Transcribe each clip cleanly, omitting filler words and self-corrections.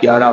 11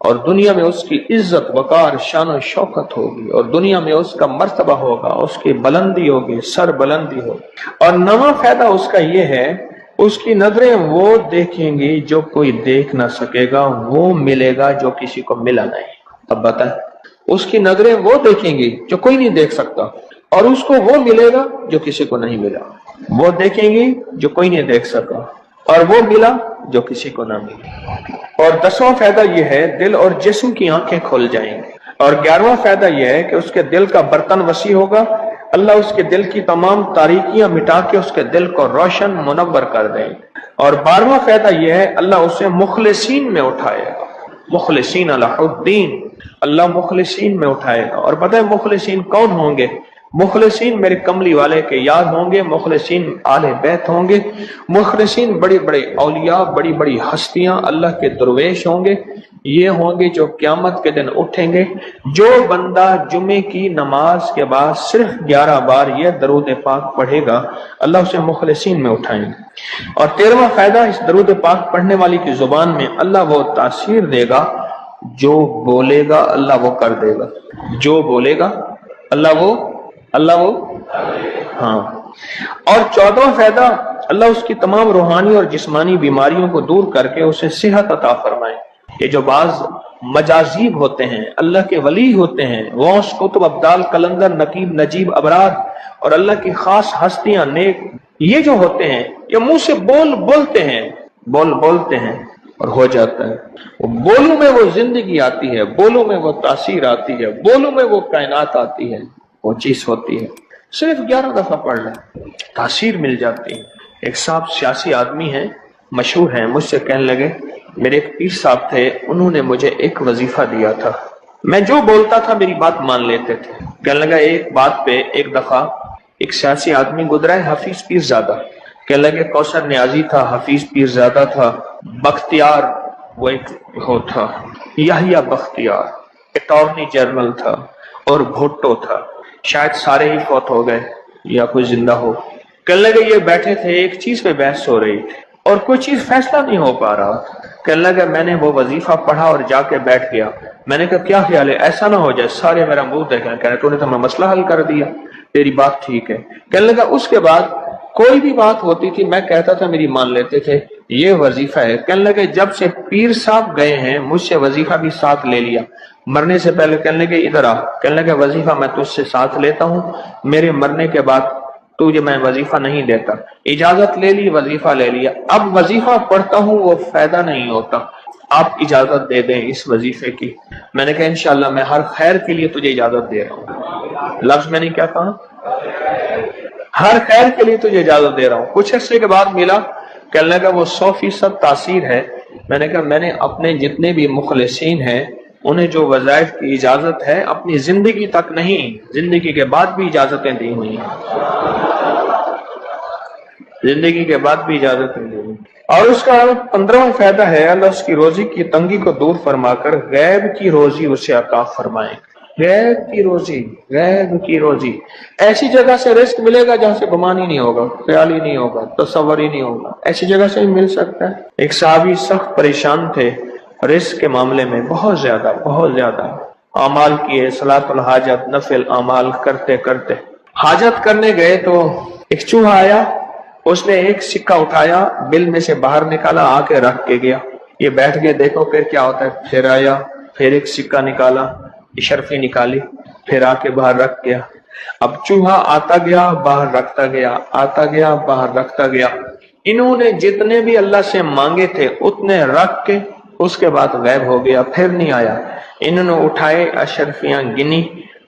اور دنیا میں اس کی عزت وقار شان و شوکت ہوگی، اور دنیا میں اس کا مرتبہ ہوگا، اس کی بلندی ہوگی، سر بلندی ہوگی۔ اور نواں فائدہ اس کا یہ ہے، اس کی نظریں وہ دیکھیں گی جو کوئی دیکھ نہ سکے گا، وہ ملے گا جو کسی کو ملا نہیں۔ اب بتائیں، اس کی نظریں وہ دیکھیں گی جو کوئی نہیں دیکھ سکتا، اور اس کو وہ ملے گا جو کسی کو نہیں ملا۔ وہ دیکھیں گی جو کوئی نہیں دیکھ سکا، اور وہ ملا جو کسی کو نہ ملا۔ اور 10واں فائدہ یہ ہے، دل اور جسم کی آنکھیں کھل جائیں گی۔ اور 11واں فائدہ یہ ہے کہ اس کے دل کا برتن وسیع ہوگا، اللہ اس کے دل کی تمام تاریکیاں مٹا کے اس کے دل کو روشن منور کر دیں گے۔ اور 12واں فائدہ یہ ہے، اللہ اسے مخلصین میں اٹھائے گا، مخلصین علی الدین، اللہ مخلصین میں اٹھائے گا۔ اور پتہ ہے مخلصین کون ہوں گے؟ مخلصین میرے کملی والے کے یار ہوں گے، مخلصین آل بیت ہوں گے، مخلصین بڑی بڑی اولیاء، بڑی بڑی ہستیاں، اللہ کے درویش ہوں گے۔ یہ ہوں گے جو قیامت کے دن اٹھیں گے۔ جو بندہ جمعے کی نماز کے بعد صرف 11 بار یہ درود پاک پڑھے گا، اللہ اسے مخلصین میں اٹھائیں گے۔ اور 13واں فائدہ، اس درود پاک پڑھنے والی کی زبان میں اللہ وہ تاثیر دے گا، جو بولے گا اللہ وہ کر دے گا، جو بولے گا اللہ وہ ہاں۔ اور 14واں فائدہ، اللہ اس کی تمام روحانی اور جسمانی بیماریوں کو دور کر کے اسے صحت عطا فرمائے۔ یہ جو بعض مجازیب ہوتے ہیں، اللہ کے ولی ہوتے ہیں، غوث، قطب، ابدال، قلندر، نقیب، نجیب، ابرار، اور اللہ کی خاص ہستیاں، نیک، یہ جو ہوتے ہیں یہ منہ سے بولتے ہیں اور ہو جاتا ہے۔ وہ بولوں میں وہ زندگی آتی ہے، بولوں میں وہ تاثیر آتی ہے، بولوں میں وہ کائنات آتی ہے، وہ چیز ہوتی ہے۔ صرف 11 دفعہ پڑھ لیں، تاثیر مل جاتی ہے۔ ایک صاحب سیاسی آدمی ہیں، مشہور ہیں، مجھ سے کہنے لگے، میرے ایک پیر صاحب تھے، انہوں نے مجھے ایک وظیفہ دیا تھا، میں جو بولتا تھا میری بات مان لیتے تھے۔ کہنے لگا ایک بات پہ ایک دفعہ ایک سیاسی آدمی گزرا ہے، حفیظ پیر زادہ، کہنے لگے کوثر نیازی تھا، حفیظ پیر زادہ تھا، بختیار وہ ایک ہو تھا، یحییٰ بختیار اٹارنی جنرل تھا، اور بھٹو تھا، شاید سارے ہی فوت ہو گئے یا کوئی زندہ ہو۔ کہنے لگے یہ بیٹھے تھے، ایک چیز پہ بحث ہو رہی تھی اور کوئی چیز فیصلہ نہیں ہو پا رہا۔ کہنے لگا میں نے وہ وظیفہ پڑھا اور جا کے بیٹھ گیا۔ میں نے کہا کیا خیال ہے، ایسا نہ ہو جائے سارے میرا منہ دیکھیں، کہہ رہے تو نے تو میں مسئلہ حل کر دیا، تیری بات ٹھیک ہے۔ کہنے لگا اس کے بعد کوئی بھی بات ہوتی تھی میں کہتا تھا میری مان لیتے تھے، یہ وظیفہ ہے۔ کہنے لگے جب سے پیر صاحب گئے ہیں مجھ سے وظیفہ بھی ساتھ لے لیا، مرنے سے پہلے کہنے لگے ادھر آ، کہنے لگے وظیفہ میں تجھ سے ساتھ لیتا ہوں، میرے مرنے کے بعد تجھے میں وظیفہ نہیں دیتا۔ اجازت لے لی، وظیفہ لے لیا، اب وظیفہ پڑھتا ہوں وہ فائدہ نہیں ہوتا، آپ اجازت دے دیں اس وظیفے کی۔ میں نے کہا انشاءاللہ میں ہر خیر کے لیے تجھے اجازت دے رہا ہوں، لفظ میں نے کیا کہا، ہر خیر کے لیے تجھے اجازت دے رہا ہوں۔ کچھ عرصے کے بعد ملا، کہنے لگا وہ 100% تاثیر ہے۔ میں نے کہا میں نے اپنے جتنے بھی مخلصین ہیں انہیں جو وظائف کی اجازت ہے اپنی زندگی تک نہیں، زندگی کے بعد بھی اجازتیں دی ہوئی ہیں، زندگی کے بعد بھی اجازتیں دی ہوئی۔ اور اس کا 15واں فائدہ ہے، اللہ اس کی روزی کی تنگی کو دور فرما کر غیب کی روزی اسے عطا فرمائے۔ غیب کی روزی، غیب کی روزی، ایسی جگہ سے رزق ملے گا جہاں سے گمان ہی نہیں ہوگا، خیال ہی نہیں ہوگا، تصور ہی نہیں ہوگا، ایسی جگہ سے مل سکتا ہے۔ ایک صحابی سخت پریشان تھے رزق کے معاملے میں، بہت زیادہ اعمال کیے، صلاۃ الحاجت، نفل اعمال کرتے کرتے حاجت کرنے گئے تو ایک چوہا آیا، اس نے ایک سکہ اٹھایا، بل میں سے باہر نکالا، آ کے رکھ کے گیا۔ یہ بیٹھ گئے دیکھو پھر کیا ہوتا ہے، پھر آیا، پھر ایک سکہ نکالا، اشرفی نکالی، پھر آ کے باہر رکھ گیا۔ اب چوہا آتا گیا باہر رکھتا گیا، آتا گیا باہر رکھتا گیا۔ انہوں نے جتنے بھی اللہ سے مانگے تھے اتنے رکھ کے اس کے بعد غائب ہو گیا، پھر نہیں آیا۔ انہوں نے اٹھائے اشرفیاں گنی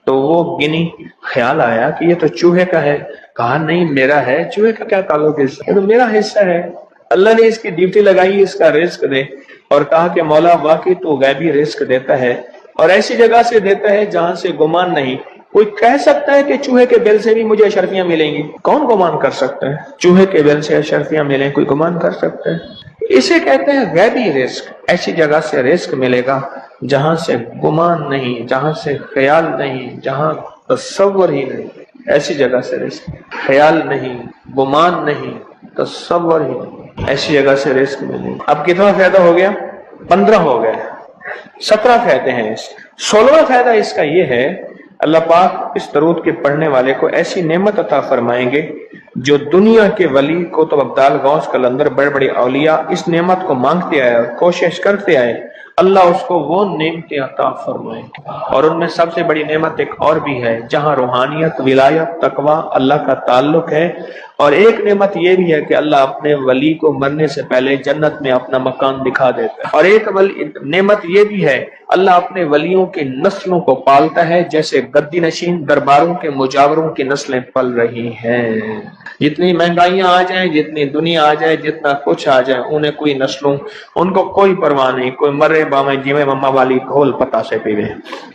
تو وہ گنی، خیال آیا کہ یہ تو چوہے کا ہے، کہا نہیں میرا ہے، چوہے کا کیا تعلق ہے، یہ تو میرا حصہ ہے۔ اللہ نے اس کی ڈیوٹی لگائی اس کا رزق دے، اور کہا کہ مولا واقعی تو غیبی رزق دیتا ہے، اور ایسی جگہ سے دیتا ہے جہاں سے گمان نہیں۔ کوئی کہہ سکتا ہے کہ چوہے کے بل سے بھی مجھے اشرفیاں ملیں گی؟ کون گمان کر سکتا ہے چوہے کے بل سے اشرفیاں ملیں؟ کوئی گمان کر سکتا ہے؟ اسے کہتے ہیں غیبی رزق۔ ایسی جگہ سے رزق ملے گا جہاں سے گمان نہیں، جہاں سے خیال نہیں، جہاں تصور ہی نہیں، ایسی جگہ سے رزق، خیال نہیں، گمان نہیں، تصور ہی نہیں، ایسی جگہ سے رزق ملے گا۔ اب کتنا فائدہ ہو گیا؟ 15 ہو گئے۔ 17 فائدے ہیں اس 16واں فائدہ اس کا یہ ہے، اللہ پاک اس درود کے پڑھنے والے کو ایسی نعمت عطا فرمائیں گے جو دنیا کے ولی کتب ابدال غوث قلندر بڑے بڑے اولیاء اس نعمت کو مانگتے آئے اور کوشش کرتے آئے، اللہ اس کو وہ نعمتیں عطا فرمائیں گے۔ اور ان میں سب سے بڑی نعمت ایک اور بھی ہے جہاں روحانیت، ولایت، تقوی، اللہ کا تعلق ہے، اور ایک نعمت یہ بھی ہے کہ اللہ اپنے ولی کو مرنے سے پہلے جنت میں اپنا مکان دکھا دیتا ہے، اور ایک نعمت یہ بھی ہے اللہ اپنے ولیوں کی نسلوں کو پالتا ہے جیسے گدی نشین درباروں کے مجاوروں کی نسلیں پل رہی ہیں۔ جتنی مہنگائیاں آ جائیں، جتنی دنیا آ جائے، جتنا کچھ آ جائے، انہیں کوئی نسلوں ان کو کوئی پرواہ نہیں، کوئی مرے بامے جیویں مما والی گھول پتا سے پیوے،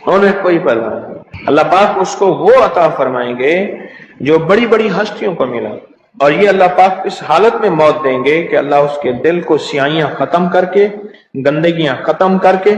انہیں کوئی پرواہ نہیں۔ اللہ پاک اس کو وہ عطا فرمائیں گے جو بڑی بڑی ہستیوں کو ملا، اور یہ اللہ پاک اس حالت میں موت دیں گے کہ اللہ اس کے دل کو سیاہیاں ختم کر کے، گندگیاں ختم کر کے،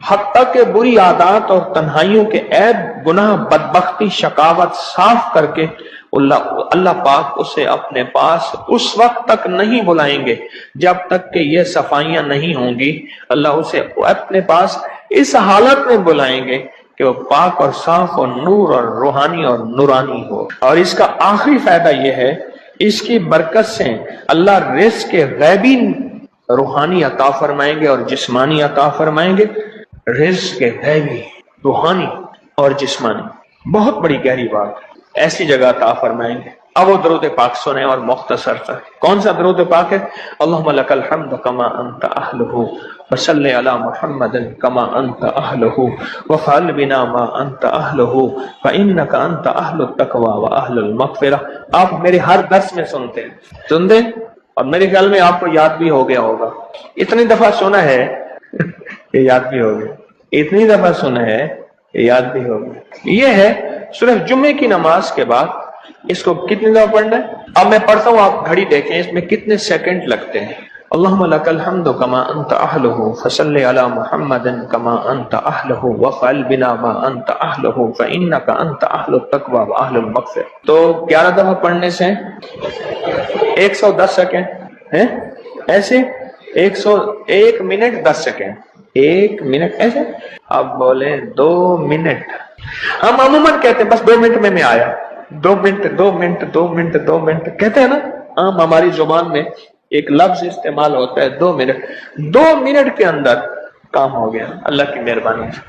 حتیٰ کہ بری عادات اور تنہائیوں کے عیب، گناہ، بدبختی، شقاوت صاف کر کے اللہ پاک اسے اپنے پاس اس وقت تک نہیں بلائیں گے جب تک کہ یہ صفائیاں نہیں ہوں گی۔ اللہ اسے اپنے پاس اس حالت میں بلائیں گے کہ وہ پاک اور صاف اور نور اور روحانی اور نورانی ہو۔ اور اس کا آخری فائدہ یہ ہے، اس کی برکت سے اللہ رزق کے غیبی روحانی عطا فرمائیں گے اور جسمانی عطا فرمائیں گے، رزق کے غیبی روحانی اور جسمانی، بہت بڑی گہری بات، ایسی جگہ عطا فرمائیں گے۔ اب وہ درود پاک سنیں اور مختصر تھا۔ کون سا درود پاک ہے؟ اللہم لک الحمد کما انت اہلہ وصلی علی محمد کما انت اہلہ وفعل بنا ما انت اہلہ فانک انت اہل التقوی واہل المغفرہ۔ آپ میرے ہر درس میں سنتے ہیں، سن دیں، اور میرے خیال میں آپ کو یاد بھی ہو گیا ہوگا، اتنی دفعہ سنا ہے کہ یاد بھی ہو گیا، اتنی دفعہ سنا ہے کہ یاد بھی ہو گیا۔ یہ ہے صرف جمعے کی نماز کے بعد اس کو کتنی دفعہ پڑھنا ہے؟ اب میں پڑھتا ہوں، آپ گھڑی دیکھیں اس میں کتنے سیکنڈ لگتے ہیں۔ اللہم لک الحمد کما انت اہلہ فصلی علی محمد کما انت اہلہ وفعل بنا ما انت اہلہ فانک انت اہل التقوی واہل المغفرہ۔ تو 11 دفعہ پڑھنے سے 110 سیکنڈ ہیں، ایسے 101 منٹ 10 سیکنڈ، 1 منٹ ایسے، اب بولیں 2 منٹ۔ ہم عموماً کہتے ہیں بس 2 منٹ میں آیا، 2 منٹ 2 منٹ 2 منٹ 2 منٹ کہتے ہیں نا، عام ہماری زبان میں ایک لفظ استعمال ہوتا ہے 2 منٹ۔ 2 منٹ کے اندر کام ہو گیا اللہ کی مہربانی سے۔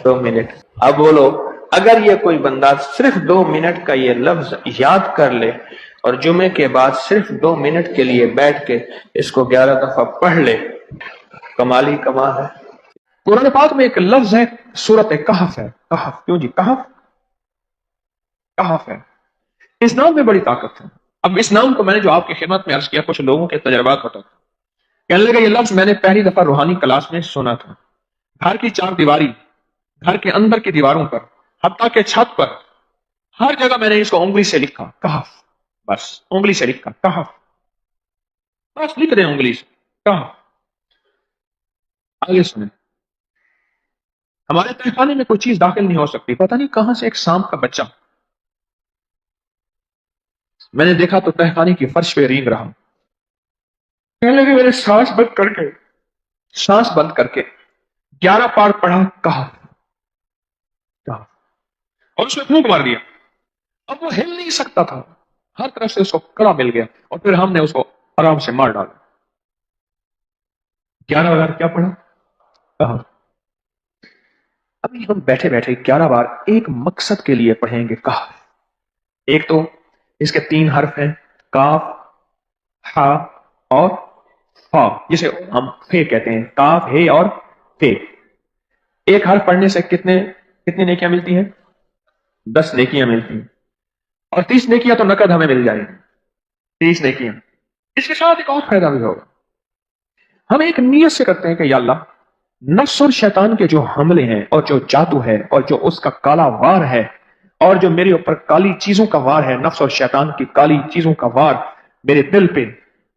2 منٹ۔ اب بولو، اگر یہ کوئی بندہ صرف 2 منٹ کا یہ لفظ یاد کر لے اور جمعے کے بعد صرف 2 منٹ کے لیے بیٹھ کے اس کو 11 دفعہ پڑھ لے، کمال ہی کمال ہے۔ قرآن پاک میں ایک لفظ ہے، سورۃ کہف ہے۔ کہف، کیوں جی کہف؟ کہف ہے، اس نام میں بڑی طاقت ہے۔ اب اس نام کو میں نے جو آپ کی خدمت میں عرض کیا، کچھ لوگوں کے تجربات بتا، کہنے لگا یہ لفظ میں نے پہلی دفعہ روحانی کلاس میں سنا تھا، گھر کی 4 دیواری، گھر کے اندر کی دیواروں پر، حتیٰ کہ چھت پر، ہر جگہ میں نے اس کو انگلی سے لکھا، کہف، بس انگلی سے لکھا کہف، بس لکھ دیں انگلی سے کہف۔ آگے سنیں، ہمارے تہخانے میں کوئی چیز داخل نہیں ہو سکتی، پتہ نہیں کہاں سے ایک سانپ کا بچہ میں نے دیکھا تو تہخانے کی فرش پہ رینگ رہا۔ کہنے لگے میرے سانس بند کر کے 11 بار پڑھا کہف، کہف، اور اس میں پھونک مار دیا۔ اب وہ ہل نہیں سکتا تھا، ہر طرف سے اس کو کڑا مل گیا، اور پھر ہم نے اس کو آرام سے مار ڈالا۔ 11 بار کیا پڑھا؟ کہف۔ ابھی ہم بیٹھے بیٹھے 11 بار ایک مقصد کے لیے پڑھیں گے کہف۔ ایک تو اس کے 3 حرف ہیں، کاف، ہا اور فا، جسے ہم فے کہتے ہیں، کاف، ہے اور فے۔ ایک حرف پڑھنے سے کتنی نیکیاں ملتی ہیں؟ 10 نیکیاں ملتی ہیں، اور 30 نیکیاں تو نقد ہمیں مل جائیں گی، 30 نیکیاں۔ اس کے ساتھ ایک اور فائدہ بھی ہوگا، ہم ایک نیت سے کرتے ہیں کہ یا اللہ، نفس اور شیطان کے جو حملے ہیں اور جو جادو ہے اور جو اس کا کالا وار ہے اور جو میرے اوپر کالی چیزوں کا وار ہے، نفس اور شیطان کی کالی چیزوں کا وار میرے دل پہ،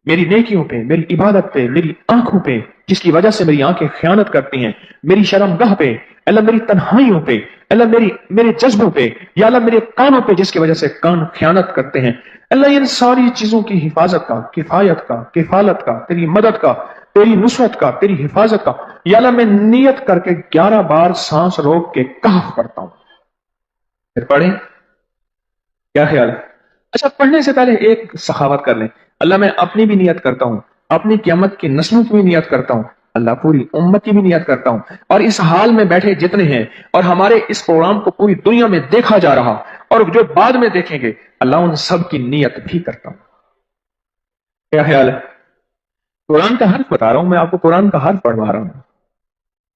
میری نیکیوں پہ، میری عبادت پہ، میری آنکھوں پہ، جس کی وجہ سے میری آنکھیں خیانت کرتی ہیں، میری شرمگاہ پہ، اللہ میری تنہائیوں پہ، اللہ میرے جذبوں پہ، یا اللہ میرے کانوں پہ جس کی وجہ سے کان خیانت کرتے ہیں، اللہ ان ساری چیزوں کی حفاظت کا، کفایت کا، کفالت کا، تیری مدد کا، تیری نصرت کا، تیری حفاظت کا. یا اللہ میں نیت کر کے 11 بار سانس روک کے کہف پڑھتا ہوں. پھر پڑھیں. کیا خیال ہے؟ اچھا پڑھنے سے پہلے ایک سخاوت کر لیں. اللہ میں اپنی بھی نیت کرتا ہوں، اپنی قیامت کی نسلوں کی بھی نیت کرتا ہوں، اللہ پوری امت کی بھی نیت کرتا ہوں، اور اس حال میں بیٹھے جتنے ہیں اور ہمارے اس پروگرام کو پوری دنیا میں دیکھا جا رہا اور جو بعد میں دیکھیں گے، اللہ ان سب کی نیت بھی کرتا ہوں. کیا خیال ہے؟ قرآن کا حرف بتا رہا ہوں میں آپ کو، قرآن کا حرف پڑھوا رہا ہوں.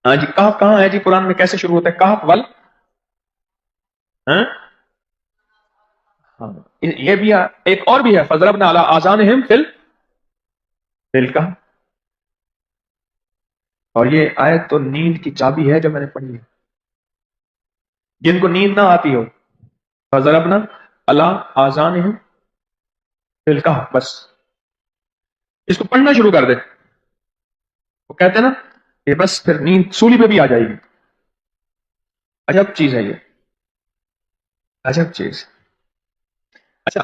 ہاں جی. کہف کہاں ہے جی قرآن میں؟ کیسے شروع ہوتا ہے کہف ول؟ ہاں ہاں. یہ بھی ہے. ایک اور بھی ہے فضربنا علی آذانہم فل کا. اور یہ آیت تو نیند کی چابی ہے جو میں نے پڑھی ہے. جن کو نیند نہ آتی ہو، فضربنا علی آذانہم فل کا، بس اس کو پڑھنا شروع کر دے. وہ کہتے ہیں نا کہ بس پھر نیند سولی پہ بھی آ جائے گی. عجب چیز ہے یہ، عجب چیز. اچھا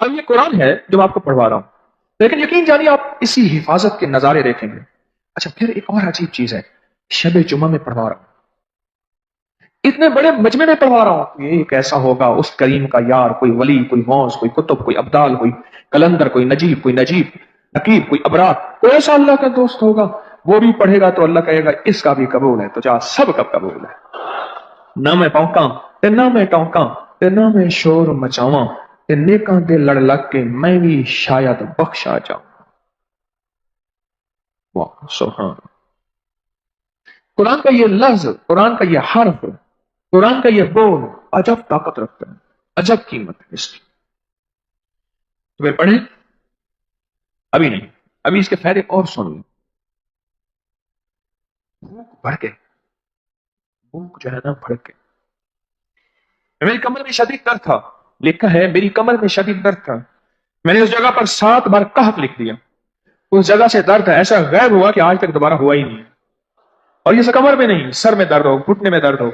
اب یہ قرآن ہے جو میں آپ کو پڑھوا رہا ہوں، لیکن یقین جانیے آپ اسی حفاظت کے نظارے دیکھیں گے. اچھا پھر ایک اور عجیب چیز ہے، شب جمعہ میں پڑھوا رہا ہوں، اتنے بڑے مجمع میں پڑھوا رہا ہوں. یہ کیسا ہوگا اس کریم کا یار، کوئی ولی، کوئی غوث، کوئی قطب، کوئی ابدال، کوئی کلندر، کوئی نجیب، کوئی نجیب نقیب، کوئی ابرار، کوئی ایسا اللہ کا دوست ہوگا. وہ بھی پڑھے گا تو اللہ کہے گا اس کا بھی قبول ہے. تو جا سب کا قبول ہے. نہ میں پونکاں تے نہ میں ٹونکاں تے نہ میں شور مچاواں تے نیکاں دے لڑ لگ کے میں بھی شاید بخشا جاؤں. واہ سبحان. قرآن کا یہ لفظ، قرآن کا یہ حرف، قرآن کا یہ بول عجب طاقت رکھتا ہے، عجب قیمت ہے اس کی. تو پھر پڑھیں. ابھی نہیں، ابھی اس کے فائدے اور سن لیں. بھوک بڑھ کے، بھوک جو ہے نا بڑھ کے. میری کمر میں شدید درد تھا، لکھا ہے میری کمر میں شدید درد تھا. میں نے اس جگہ پر 7 بار کہف لکھ دیا. اس جگہ سے درد ایسا غائب ہوا کہ آج تک دوبارہ ہوا ہی نہیں. اور یہ کمر میں نہیں، سر میں درد ہو، گھٹنے میں درد ہو،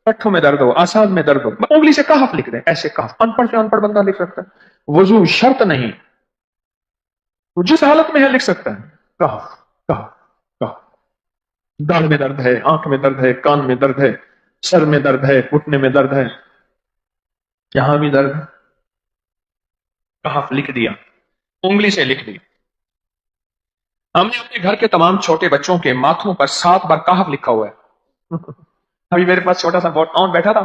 پٹھوں میں درد ہو، آسان میں درد ہو، انگلی سے کہف لکھ دیں. ایسے کہف ان پڑھ سے ان پڑھ بندہ لکھ سکتا ہے. وضو شرط نہیں، تو جس حالت میں ہے لکھ سکتا ہے. کہف کہف کہف. داڑھ میں درد ہے، آنکھ میں درد ہے، کان میں درد ہے، سر میں درد ہے، گھٹنے میں درد ہے، یہاں بھی درد ہے. کہف لکھ دیا، انگلی سے لکھ دیا. ہم نے اپنے گھر کے تمام چھوٹے بچوں کے ماتھوں پر 7 بار کہف لکھا ہوا ہے. ابھی میرے پاس چھوٹا سا بہت آن بیٹھا تھا،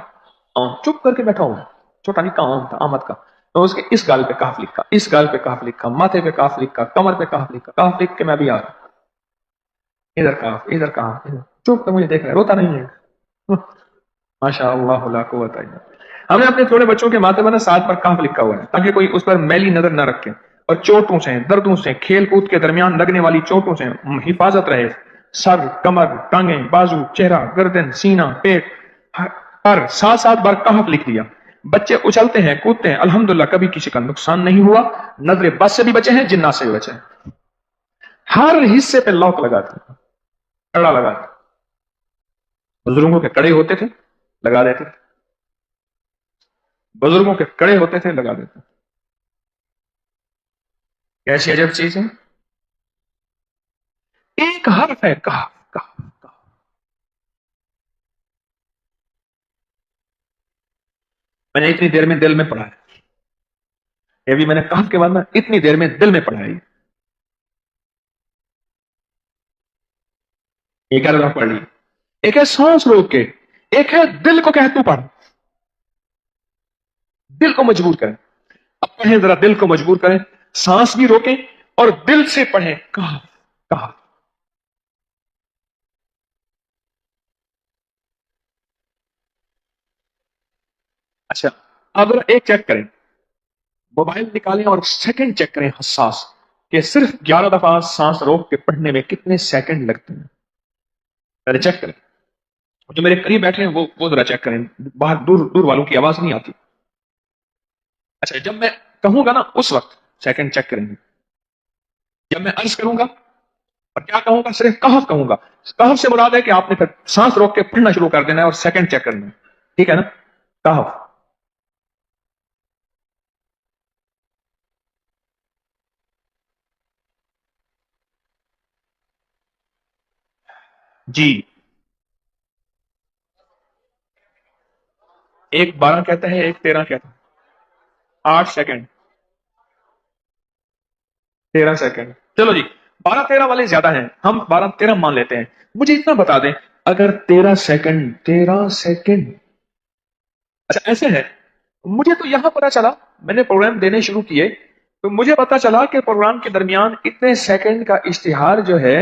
آن چپ کر کے بیٹھا ہوا، چھوٹا نہیں کا آن تھا، آمد کا. تو اس کے اس گال پہ کہف لکھا، اس گال پہ کہف لکھا، ماتھے پہ کہف لکھا، کمر پہ کہف لکھا. کہف لکھ کے میں بھی آ رہا ہوں، ادھر کہف ادھر کہف ادھر. چپ کر مجھے دیکھ رہا ہے، روتا نہیں ہے. ماشاء اللہ لا قوت الا باللہ. ہم نے اپنے چھوٹے بچوں کے ماتھے پر 7 بار کہف لکھا ہوا ہے تاکہ کوئی اس پر میلی نظر نہ رکھے اور چوٹوں سے، دردوں سے، کھیل کود کے درمیان لگنے والی چوٹوں سے حفاظت رہے. سر، کمر، ٹانگیں، بازو، چہرہ، گردن، سینہ، پیٹ پر 7 بار کہف لکھ دیا. بچے اچھلتے ہیں، کودتے ہیں، الحمدللہ کبھی کسی کا نقصان نہیں ہوا. نظر بس سے بھی بچے ہیں، جنات سے بھی بچے ہیں. ہر حصے پہ لاک لگاتے ہیں، کڑا لگاتے. بزرگوں کے کڑے ہوتے تھے، لگا دیتے تھے. بزرگوں کے کڑے ہوتے تھے، لگا دیتے. کیسی عجب چیز ہے. ایک حرف ہے کہف کہف کہف. میں نے اتنی دیر میں دل میں پڑھا ہے. یہ بھی میں نے کہف کے بعد میں اتنی دیر میں دل میں پڑھا ہے. ایک ہے پڑھ لی، ایک ہے سانس روک کے، ایک ہے دل کو کہ تو پڑھ. دل کو مجبور کریں. اب پڑھیں ذرا، دل کو مجبور کریں، سانس بھی روکیں اور دل سے پڑھیں کہف کہف. اچھا اب ذرا ایک چیک کریں، موبائل نکالیں اور سیکنڈ چیک کریں حساس کہ صرف 11 دفعہ سانس روک کے پڑھنے میں کتنے سیکنڈ لگتے ہیں. پہلے چیک کریں. جو میرے قریب بیٹھے ہیں وہ ذرا چیک کریں، باہر دور دور والوں کی آواز نہیں آتی. اچھا جب میں کہوں گا نا اس وقت سیکنڈ چیک کریں گے. جب میں عرض کروں گا اور کیا کہوں گا، صرف کہف کہوں گا. کہف سے مراد ہے کہ آپ نے پھر سانس روک کے پڑھنا شروع کر دینا ہے اور سیکنڈ چیک کرنا ہے. ٹھیک ہے نا؟ کہف. جی، ایک 12 کہتا ہے، ایک 13 کہتا ہے. 8 سیکنڈ، 13 سیکنڈ. چلو جی، 12-13 والے زیادہ ہیں، ہم 12-13 مان لیتے ہیں. مجھے اتنا بتا دیں، اگر 13 سیکنڈ اچھا ایسے ہے. مجھے تو یہاں پتا چلا، میں نے پروگرام دینے شروع کیے تو مجھے پتا چلا کہ پروگرام کے درمیان اتنے سیکنڈ کا اشتہار جو ہے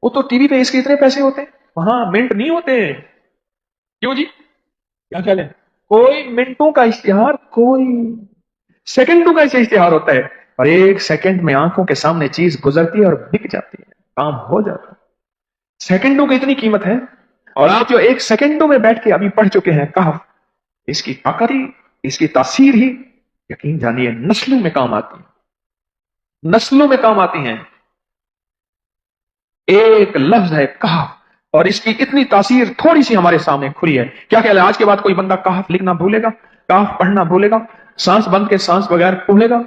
وہ تو ٹی وی پہ اس کے اتنے پیسے ہوتے ہیں، وہاں منٹ نہیں ہوتے. کیوں جی، کیا خیال ہے؟ کوئی منٹوں کا اشتہار، کوئی سیکنڈوں کا اشتہار ہوتا ہے، اور ایک سیکنڈ میں آنکھوں کے سامنے چیز گزرتی ہے اور بک جاتی ہے، کام ہو جاتا ہے. سیکنڈوں کی اتنی قیمت ہے. اور آپ جو ایک سیکنڈوں میں بیٹھ کے ابھی پڑھ چکے ہیں کہف، اس کی طاقت ہی، اس کی تاثیر ہی یقین جانیے نسلوں میں کام آتی ہے، نسلوں میں کام آتی ہیں. ایک لفظ ہے کہف، اور اس کی اتنی تاثیر تھوڑی سی ہمارے سامنے کھلی ہے. کیا خیال ہے آج کے بعد کوئی بندہ کہف لکھنا بھولے گا، کہف پڑھنا بھولے گا، سانس بند کے سانس بغیر بھولے گا؟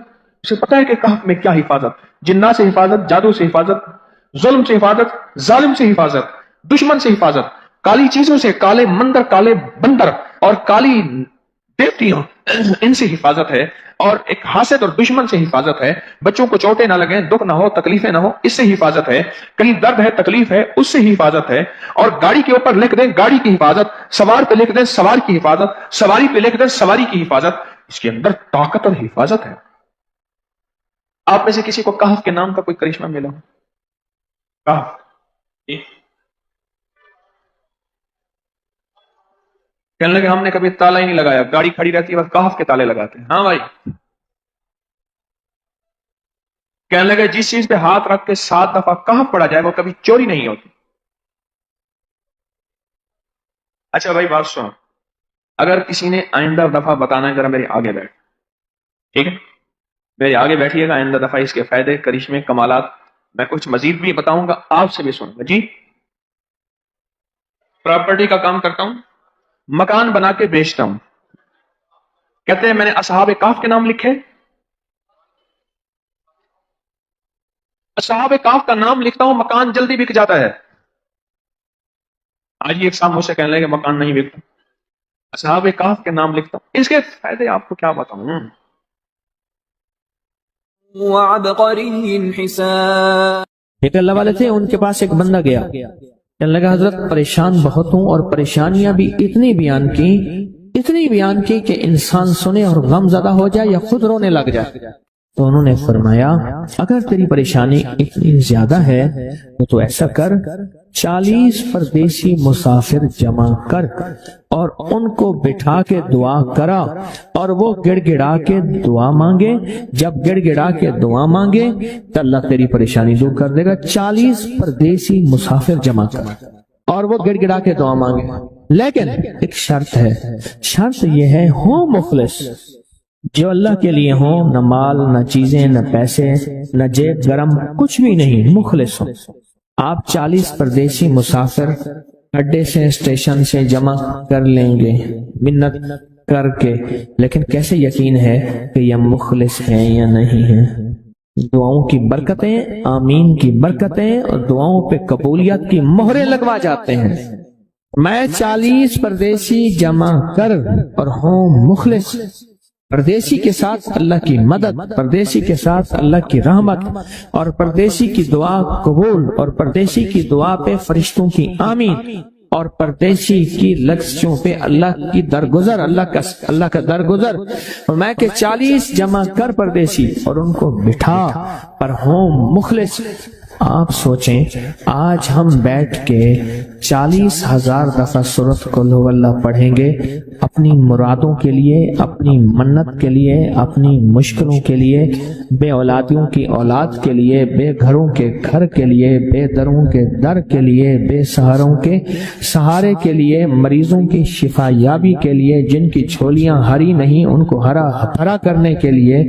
اسے پتا ہے کہ کہف میں کیا حفاظت، جنات سے حفاظت، جادو سے حفاظت، ظلم سے حفاظت، ظالم سے حفاظت، دشمن سے حفاظت، کالی چیزوں سے، کالے مندر، کالے بندر اور کالی دیوتیوں، ان سے حفاظت ہے. اور ایک حاسد اور دشمن سے حفاظت ہے. بچوں کو چوٹیں نہ لگیں، دکھ نہ ہو، تکلیفیں نہ ہو، اس سے حفاظت ہے. کہیں درد ہے، تکلیف ہے، اس سے حفاظت ہے. اور گاڑی کے اوپر لکھ دیں گاڑی کی حفاظت، سوار پہ لکھ دیں سوار کی حفاظت، سواری پہ لکھ دیں سواری کی حفاظت. اس کے اندر طاقت اور حفاظت ہے. آپ میں سے کسی کو کہف کے نام کا کوئی کرشمہ ملا ہو؟ کہف جی، کہنے لگے ہم نے کبھی تالا ہی نہیں لگایا، گاڑی کھڑی رہتی ہے بس کہف کے تالے لگاتے ہیں. ہاں بھائی. کہنے لگے جس چیز پہ ہاتھ رکھ کے 7 دفعہ کہف پڑا جائے وہ کبھی چوری نہیں ہوتی. اچھا بھائی بات سنو، اگر کسی نے آئندہ دفعہ بتانا ہے ذرا میرے آگے بیٹھ، ٹھیک ہے؟ میرے آگے بیٹھیے گا، آئندہ دفعہ اس کے فائدے، کرشمے، کمالات میں کچھ مزید بھی بتاؤں گا، آپ سے بھی سنوں گا. جی، پراپرٹی کا کام کرتا ہوں، مکان بنا کے بیچتا ہوں. کہتے ہیں میں نے اصحاب کہف کے نام لکھے، اصحاب کہف کا نام لکھتا ہوں، مکان جلدی بک جاتا ہے. آج ایک صاحب مجھ سے کہنے لگے مکان نہیں بکتا، اصحاب کہف کے نام لکھتا ہوں. اس کے فائدے آپ کو کیا بتاؤں. وعبقری حسان. ایک اللہ والے تھے، ان کے پاس ایک بندہ گیا، کہنے لگا حضرت پریشان بہت ہوں، اور پریشانیاں بھی اتنی بیان کی کہ انسان سنے اور غم زدہ ہو جائے یا خود رونے لگ جائے. تو انہوں نے فرمایا اگر تیری پریشانی اتنی زیادہ ہے تو ایسا کر، 40 پردیسی مسافر جمع کر اور ان کو بٹھا کے دعا کرا، اور وہ گڑ گڑا کے دعا مانگے. جب گڑ گڑا کے دعا مانگے تو اللہ تیری پریشانی دور کر دے گا. 40 پردیسی مسافر جمع کر اور وہ گڑ گڑا کے دعا مانگے. لیکن ایک شرط ہے، شرط یہ ہے ہو مخلص، جو اللہ کے لیے ہوں، نہ مال، نہ چیزیں، نہ پیسے، نہ جیب گرم، کچھ بھی نہیں، مخلص ہوں. آپ 40 پردیسی مسافر اڈے سے، اسٹیشن سے جمع کر لیں گے منت کر کے، لیکن کیسے یقین ہے کہ یہ مخلص ہیں یا نہیں ہیں؟ دعاؤں کی برکتیں، آمین کی برکتیں اور دعاؤں پہ قبولیت کی مہریں لگوا جاتے ہیں. میں 40 پردیسی جمع کر اور ہوں مخلص، پردیسی کے ساتھ اللہ کی مدد، پردیسی کے ساتھ اللہ کی رحمت، اور پردیسی کی دعا قبول، اور پردیسی کی دعا پہ فرشتوں کی آمین، اور پردیسی کی لفظوں پہ اللہ کی درگزر، اللہ کا درگزر. اور میں کہ 40 جمع کر پردیسی اور ان کو بٹھا پر ہوں مخلص. آپ سوچیں آج ہم بیٹھ کے 40,000 دفعہ سورۃ قل ہو اللہ پڑھیں گے اپنی مرادوں کے لیے، اپنی منت کے لیے، اپنی مشکلوں کے لیے، بے اولادیوں کی اولاد کے لیے، بے گھروں کے گھر کے لیے، بے دروں کے در کے لیے، بے سہاروں کے سہارے کے لیے، مریضوں کی شفا یابی کے لیے، جن کی جھولیاں ہری نہیں ان کو ہرا بھرا کرنے کے لیے،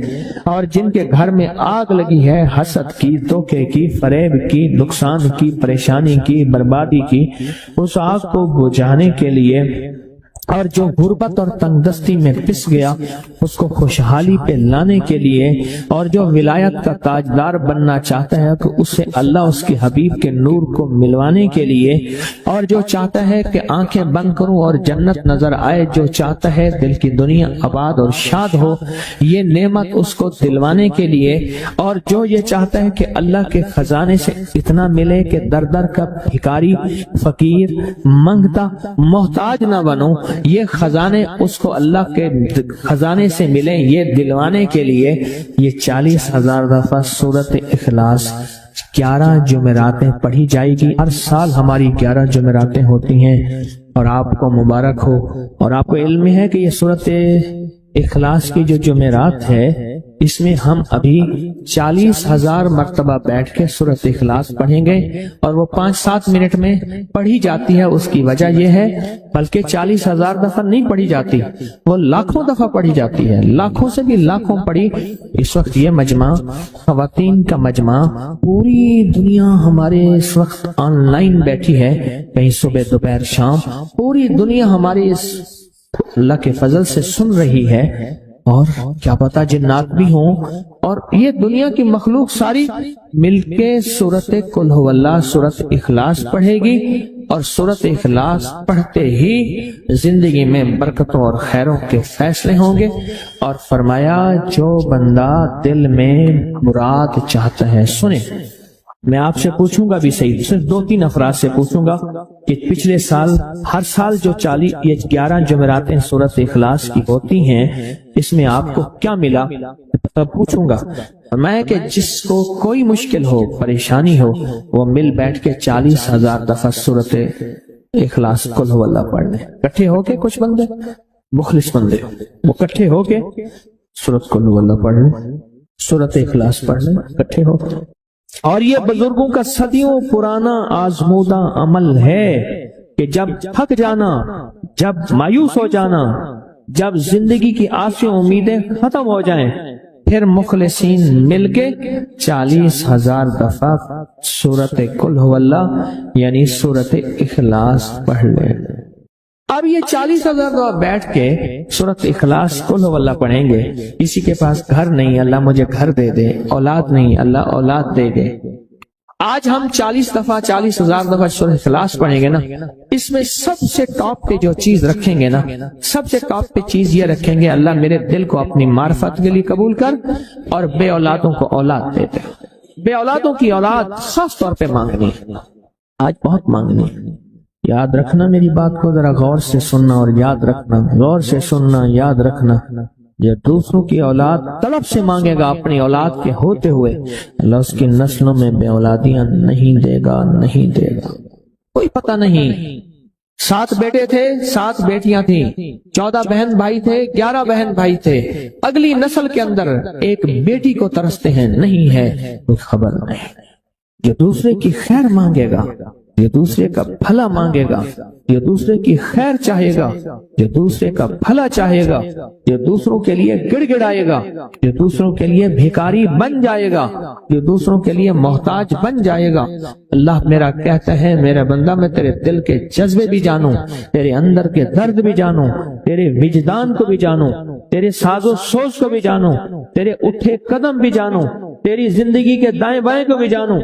اور جن کے گھر میں آگ لگی ہے حسد کی، دھوکے کی، فریب کی، نقصان کی، پریشانی کی، بربادی کی، اس آگ کو بجھانے کے لیے اور جو غربت اور تنگدستی میں پس گیا اس کو خوشحالی پہ لانے کے لیے، اور جو ولایت کا تاجدار بننا چاہتا ہے تو اسے اللہ اس کے حبیب کے نور کو ملوانے کے لیے، اور جو چاہتا ہے کہ آنکھیں بند کروں اور جنت نظر آئے، جو چاہتا ہے دل کی دنیا آباد اور شاد ہو، یہ نعمت اس کو دلوانے کے لیے، اور جو یہ چاہتا ہے کہ اللہ کے خزانے سے اتنا ملے کہ در در کا بھکاری، فقیر، منگتا، محتاج نہ بنو، یہ خزانے اس کو اللہ کے خزانے سے ملیں، یہ دلوانے کے لیے یہ 40,000 دفعہ سورۃ اخلاص 11 جمعراتیں پڑھی جائے گی۔ ہر سال ہماری 11 جمعراتیں ہوتی ہیں، اور آپ کو مبارک ہو، اور آپ کو علم ہے کہ یہ سورۃ اخلاص کی جو جمعرات ہے اس میں ہم ابھی 40,000 مرتبہ بیٹھ کے سورۃ اخلاص پڑھیں گے، اور وہ 5-7 منٹ میں پڑھی جاتی ہے۔ اس کی وجہ یہ ہے بلکہ 40,000 دفعہ نہیں پڑھی جاتی، وہ لاکھوں دفعہ پڑھی جاتی ہے، لاکھوں سے بھی لاکھوں پڑھی۔ اس وقت یہ مجمع خواتین کا مجمع، پوری دنیا ہمارے اس وقت آن لائن بیٹھی ہے، کہیں صبح دوپہر شام، پوری دنیا ہمارے اس اللہ کے فضل سے سن رہی ہے، اور کیا پتا جنات بھی ہوں، اور یہ دنیا کی مخلوق ساری مل کے سورۃ قل ھو اللہ، سورۃ اخلاص پڑھے گی، اور سورۃ اخلاص پڑھتے ہی زندگی میں برکتوں اور خیروں کے فیصلے ہوں گے۔ اور فرمایا جو بندہ دل میں مراد چاہتا ہے، سنیں میں آپ سے پوچھوں گا بھی صحیح، صرف 2-3 افراد سے پوچھوں گا کہ پچھلے سال، ہر سال جو 11 جمعراتیں سورۃ اخلاص کی ہوتی ہیں، اس میں آپ کو کیا ملا؟ پوچھوں گا میں کہ جس کو کوئی مشکل ہو، پریشانی ہو، وہ مل بیٹھ کے 40,000 دفعہ سورۃ اخلاص قل ھو اللہ پڑھ لیں، اکٹھے ہو کے۔ کچھ بندے مخلص بندے وہ اکٹھے ہو کے سورۃ قل ھو اللہ پڑھ لیں، سورۃ اخلاص پڑھ لیں اکٹھے ہو کے۔ اور یہ بزرگوں کا صدیوں پرانا آزمودہ عمل ہے کہ جب تھک جانا، جب مایوس ہو جانا، جب زندگی کی آسیں امیدیں ختم ہو جائیں، پھر مخلصین مل کے 40,000 دفعہ سورۃ قل ھو اللہ یعنی سورۃ اخلاص پڑھ لیں۔ اب یہ 40,000 دفعہ بیٹھ کے سورۃ اخلاص قل ھو اللہ پڑھیں گے۔ کسی کے پاس گھر نہیں، اللہ مجھے گھر دے دے، اولاد نہیں، اللہ اولاد دے دے۔ آج ہم 40,000 دفعہ سورۃ اخلاص پڑھیں گے نا، اس میں سب سے ٹاپ پہ جو چیز رکھیں گے نا، سب سے ٹاپ پہ چیز یہ رکھیں گے، اللہ میرے دل کو اپنی معرفت کے لیے قبول کر، اور بے اولادوں کو اولاد دے دے۔ بے اولادوں کی اولاد خاص طور پہ مانگنی، آج بہت مانگنی۔ یاد رکھنا میری بات کو، ذرا غور سے سننا اور یاد رکھنا، غور سے سننا، یاد رکھنا۔ جو دوسروں کی اولاد طلب سے مانگے گا اپنی اولاد کے ہوتے ہوئے، اللہ اس کی نسلوں میں بے اولادیاں نہیں دے گا، نہیں دے گا۔ کوئی پتہ نہیں، 7 بیٹے تھے، 7 بیٹیاں تھیں، 14 بہن بھائی تھے، 11 بہن بھائی تھے، اگلی نسل کے اندر ایک بیٹی کو ترستے ہیں، نہیں ہے، کوئی خبر نہیں۔ جو دوسرے کی خیر مانگے گا، جو دوسرے کا بھلا مانگے گا، جو دوسرے کی خیر چاہے گا، جو دوسرے کا بھلا چاہے گا، جو دوسروں کے لیے گڑ گڑائے گا، جو دوسروں کے لیے بھیکاری بن جائے گا، جو دوسروں کے لیے محتاج بن جائے گا، اللہ میرا کہتا ہے میرا بندہ میں تیرے دل کے جذبے بھی جانوں، تیرے اندر کے درد بھی جانوں، تیرے وجدان کو بھی جانوں، تیرے ساز و سوز کو بھی جانوں، تیرے اٹھے قدم بھی جانوں، تیری زندگی کے دائیں بائیں کو بھی جانوں،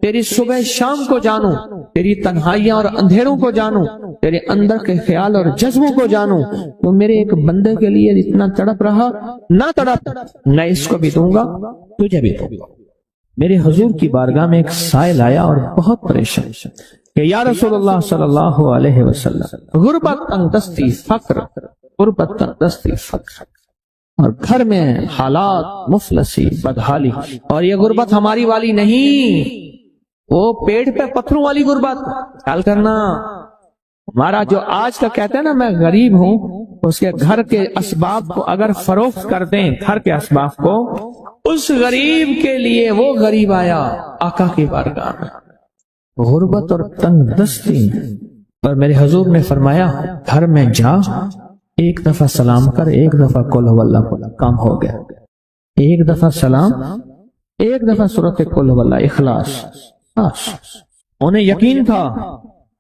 تیری صبح شام کو جانوں، تیری تنہائیاں اور اندھیروں کو جانوں، تیرے اندر کے خیال اور جذبوں کو جانوں۔ تو میرے ایک بندے کے لیے اتنا تڑپ رہا، نہ تڑپ، میں اس کو بھی دوں گا، تجھے بھی دوں گا۔ میرے حضور کی بارگاہ میں ایک سائل آیا اور بہت پریشان کہ یا رسول اللہ صلی اللہ علیہ وسلم، غربت، تنگدستی، فقر، غربت، تنگدستی، فقر، اور گھر میں حالات مفلسی، بدحالی، اور یہ غربت ہماری والی نہیں، وہ پیٹ پہ پتھروں والی غربت۔ خیال کرنا، ہمارا جو آج کا کہتے ہیں نا میں غریب ہوں، اس کے گھر کے اسباب کو اگر فروخت کر دیں، گھر کے اسباب کو، اس غریب کے لیے وہ غریب آیا آقا کی بارگاہ میں، غربت اور تنگ دستی، اور میرے حضور نے فرمایا گھر میں جا، ایک دفعہ سلام کر، ایک دفعہ قل ھو اللہ پڑھ، کام ہو گیا۔ ایک دفعہ سلام، ایک دفعہ سورۃ قل ھو اللہ اخلاص۔ انہیں یقین تھا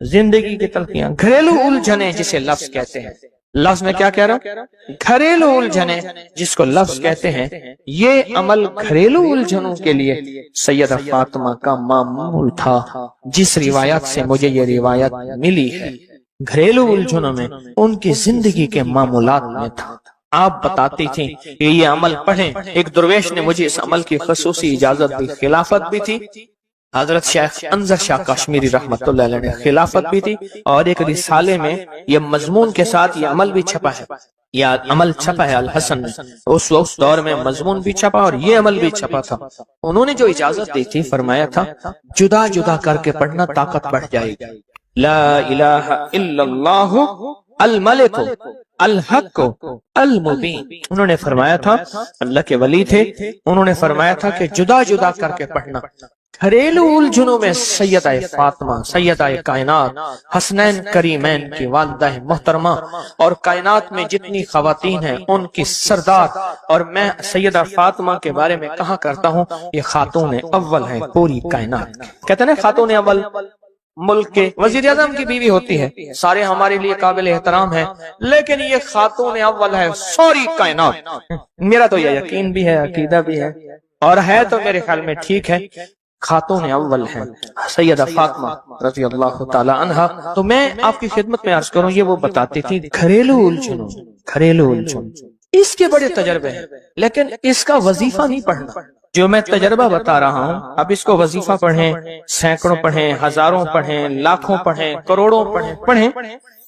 زندگی کی تلخیاں، گھریلو الجھنیں جسے لفظ کہتے ہیں، لفظ میں کیا کہہ رہا ہوں، گھریلو الجھنیں جس کو لفظ کہتے ہیں، یہ عمل گھریلو الجھنوں کے لیے سیدہ فاطمہ کا معمول تھا، جس روایت سے مجھے یہ روایت ملی ہے، گھریلو الجھنوں میں ان کی زندگی کے معمولات میں تھا۔ آپ بتاتی تھیں کہ یہ عمل پڑھیں، ایک درویش نے مجھے اس عمل کی خصوصی اجازت دی، خلافت بھی تھی، حضرت شیخ انظر شاہ کشمیری رحمت اللہ علیہ نے خلافت بھی تھی، اور ایک رسالے میں یہ مضمون کے ساتھ یہ عمل بھی چھپا ہے، یہ عمل چھپا ہے الحسن میں، اس وقت دور میں مضمون بھی چھپا اور یہ عمل بھی چھپا تھا۔ انہوں نے جو اجازت دی تھی، فرمایا تھا جدا جدا کر کے پڑھنا طاقت بڑھ جائے گی، لا الہ الا اللہ الملک الحق المبین۔ انہوں نے فرمایا تھا، اللہ کے ولی تھے، انہوں نے فرمایا تھا کہ جدا جدا کر کے پڑھنا۔ گھریلو الجھنوں میں سیدہ فاطمہ، سیدہ کائنات، حسنین کریمین کی والدہ محترمہ، اور کائنات میں جتنی خواتین ہیں ان کی سردار، اور میں سیدہ فاطمہ کے بارے میں کہا کرتا ہوں یہ خاتون اول ہیں پوری کائنات۔ کہتے ہیں خاتون اول ملک کے وزیر اعظم کی بیوی ہوتی ہے، سارے ہمارے لیے قابل احترام ہیں، لیکن یہ خاتون اول ہے ساری کائنات۔ میرا تو یہ یقین بھی ہے، عقیدہ بھی ہے، اور ہے تو میرے خیال میں ٹھیک ہے، خاتون اول ہیں سیدہ فاطمہ رضی اللہ تعالی عنہا۔ تو میں آپ کی خدمت میں عرض کروں، یہ وہ بتاتی تھی گھریلو الجھنوں، گھریلو الجھن، اس کے بڑے تجربے ہیں، لیکن اس کا وظیفہ نہیں پڑھنا۔ جو میں تجربہ بتا رہا ہوں، اب اس کو وظیفہ پڑھیں، سینکڑوں پڑھیں، ہزاروں پڑھیں، لاکھوں پڑھیں، کروڑوں پڑھیں،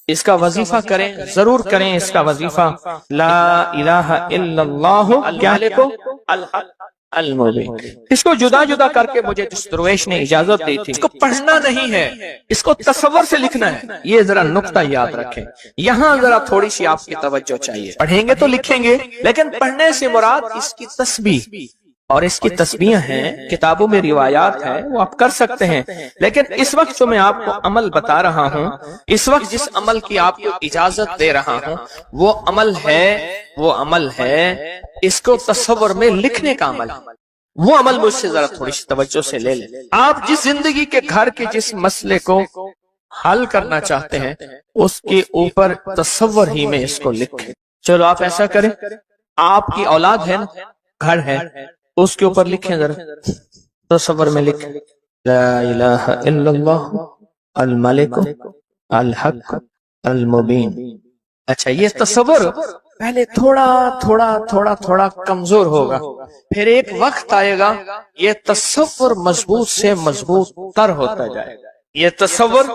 اس کا وظیفہ کریں، ضرور کریں اس کا وظیفہ۔ لا الہ الا اللہ کیا لکھو، الحق المبین۔ اس کو جدا جدا کر کے مجھے جس درویش نے اجازت دی تھی، اس کو پڑھنا نہیں ہے، اس کو تصور سے لکھنا ہے۔ یہ ذرا نقطہ یاد رکھیں، یہاں ذرا تھوڑی سی آپ کی توجہ چاہیے۔ پڑھیں گے تو لکھیں گے، لیکن پڑھنے سے مراد اس کی تسبیح، اور اس کی تسبیح ہیں، کتابوں میں روایات ہے، وہ آپ کر سکتے ہیں، لیکن اس وقت جو میں آپ کو عمل بتا رہا ہوں، اس وقت جس عمل کی آپ کو اجازت دے رہا ہوں، وہ عمل ہے اس کو تصور میں لکھنے کا عمل۔ وہ عمل مجھ سے ذرا تھوڑی سی توجہ سے لے لیں۔ آپ جس زندگی کے گھر کے جس مسئلے کو حل کرنا چاہتے ہیں، اس کے اوپر تصور ہی میں اس کو لکھیں۔ چلو آپ ایسا کریں، آپ کی اولاد ہے نا، گھر ہے، اس کے اوپر لکھیں، ذرا تصور میں لکھیں، لا الہ الا اللہ الملک الحق المبین۔ اچھا، یہ تصور پہلے تھوڑا کمزور ہوگا، پھر ایک وقت آئے گا یہ تصور مضبوط سے مضبوط تر ہوتا جائے گا، یہ تصور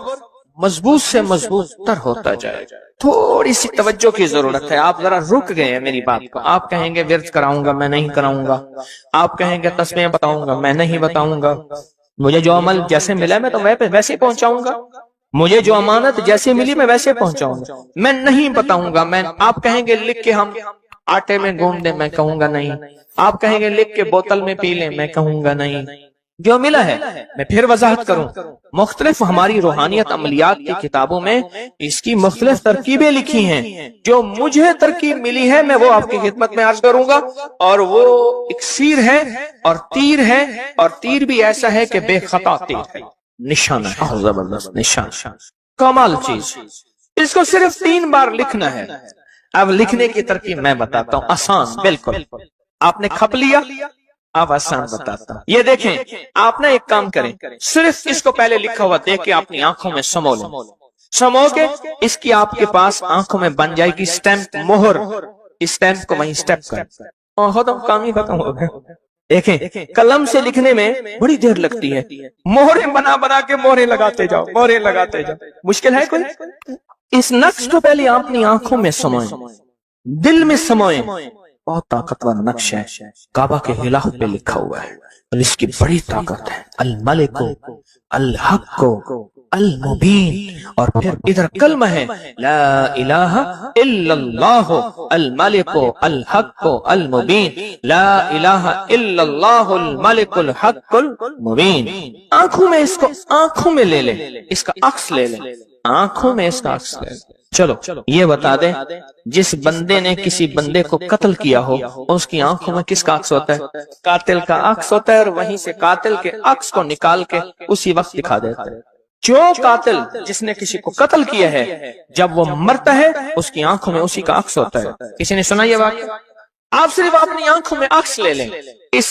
مضبوط سے مضبوط تر ہوتا جائے گا۔ تھوڑی سی توجہ کی ضرورت ہے، آپ ذرا رک گئے ہیں میری بات کو۔ آپ کہیں گے ورد کراؤں گا، میں نہیں کراؤں گا، آپ کہیں گے تسبیح بتاؤں گا، میں نہیں بتاؤں گا، مجھے جو عمل جیسے ملا میں تو ویسے پہنچاؤں گا، مجھے جو امانت جیسے ملی میں ویسے پہنچاؤں گا، میں نہیں بتاؤں گا۔ آپ کہیں گے لکھ کے ہم آٹے میں گوندھ دیں، میں کہوں گا نہیں۔ آپ کہیں گے لکھ کے بوتل میں پی لیں، میں کہوں گا نہیں۔ جو ملا ہے میں پھر وضاحت کروں، مختلف ہماری روحانیت عملیات کی کتابوں میں اس کی مختلف ترکیبیں لکھی ہیں، جو مجھے ترکیب ملی ہے میں وہ آپ کی خدمت میں عرض کروں گا، اور وہ اکسیر ہے اور تیر ہے، اور تیر بھی ایسا ہے کہ بے خطا تیر ہے، نشانہ ہے، زبردست نشان، کمال چیز۔ اس کو صرف 3 بار لکھنا ہے۔ اب لکھنے کی ترکیب میں بتاتا ہوں، آسان بالکل۔ آپ نے کھپ لیا، اب آسان بتاتا ہوں۔ یہ دیکھیں، آپ نے ایک کام کریں، صرف اس کو پہلے لکھا ہوا دیکھ کے اپنی آنکھوں میں سمو لیں، سمو کے اس کی آپ کے پاس آنکھوں میں بن جائے گی سٹیمپ، مہر، اسٹیمپ کو وہیں سٹیپ کر، اور ختم، کام ہی ختم ہو گیا۔ دیکھیں، قلم سے لکھنے میں بڑی دیر لگتی ہے، مہریں بنا کے مہریں لگاتے جاؤ، مہریں لگاتے جاؤ، مشکل ہے کوئی؟ اس نقش کو پہلے آپ اپنی آنکھوں میں سموئیں، دل میں سموئیں۔ بہت طاقتور نقش ہے، کعبہ کے غلاف پہ لکھا ہوا ہے، اور اس کی بڑی طاقت ہے، الملک الحق المبین۔ اور پھر ادھر کلمہ ہے، لا الہ الا اللہ الملک الحق المبین، لا الہ الا اللہ الملک الحق المبین۔ آنکھوں میں، اس کو آنکھوں میں لے لیں، اس کا عکس لے لیں، آنکھوں میں اس کا عکس لے لیں۔ چلو یہ بتا دیں، جس بندے نے کسی بندے کو قتل کیا ہو، اس کی آنکھوں میں کس کا عکس ہوتا ہے؟ قاتل کا عکس ہوتا ہے، اور وہیں سے قاتل کے عکس کو نکال کے اسی وقت دکھا دیتا ہے۔ جو قاتل جس نے کسی کو قتل کیا ہے جب وہ مرتا ہے اس کی آنکھوں میں اسی کا عکس ہوتا ہے. کسی نے سنا یہ واقعہ؟ آپ صرف اپنی آنکھوں میں عکس لے لیں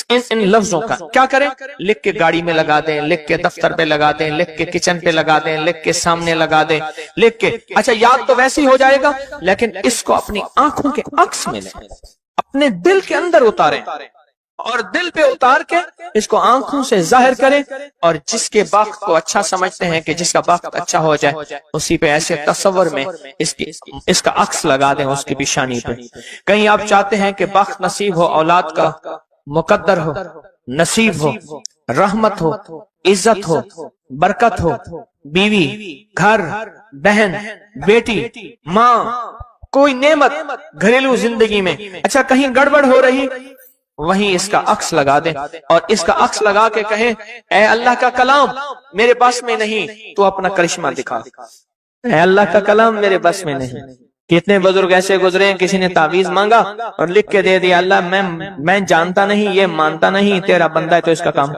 ان لفظوں کا. کیا کریں؟ لکھ کے گاڑی میں لگا دیں، لکھ کے دفتر پہ لگا دیں، لکھ کے کچن پہ لگا دیں، لکھ کے سامنے لگا دیں، لکھ کے اچھا یاد تو ویسے ہی ہو جائے گا، لیکن اس کو اپنی آنکھوں کے عکس میں لیں، اپنے دل کے اندر اتاریں اور دل پہ اتار کے اس کو آنکھوں سے ظاہر کریں. اور جس کے بخت کو اچھا سمجھتے ہیں کہ جس کا بخت اچھا ہو جائے اسی پہ ایسے تصور میں اس کا عکس لگا دیں اس کی پیشانی پہ. کہیں آپ چاہتے ہیں کہ بخت نصیب ہو، اولاد کا مقدر ہو، نصیب ہو، رحمت ہو، عزت ہو، برکت ہو، بیوی، گھر، بہن، بیٹی، ماں، کوئی نعمت گھریلو زندگی میں اچھا کہیں گڑبڑ ہو رہی، وہیں اس کا عکس لگا دیں اور اس کا عکس لگا کے کہیں اے اللہ کا کلام میرے بس میں نہیں، تو اپنا کرشمہ دکھا. اے اللہ کا کلام میرے بس میں نہیں. کتنے بزرگ ایسے گزرے ہیں، کسی نے تعویذ مانگا اور لکھ کے دے دیا اللہ میں جانتا نہیں، یہ مانتا نہیں، تیرا بندہ ہے تو اس کا کام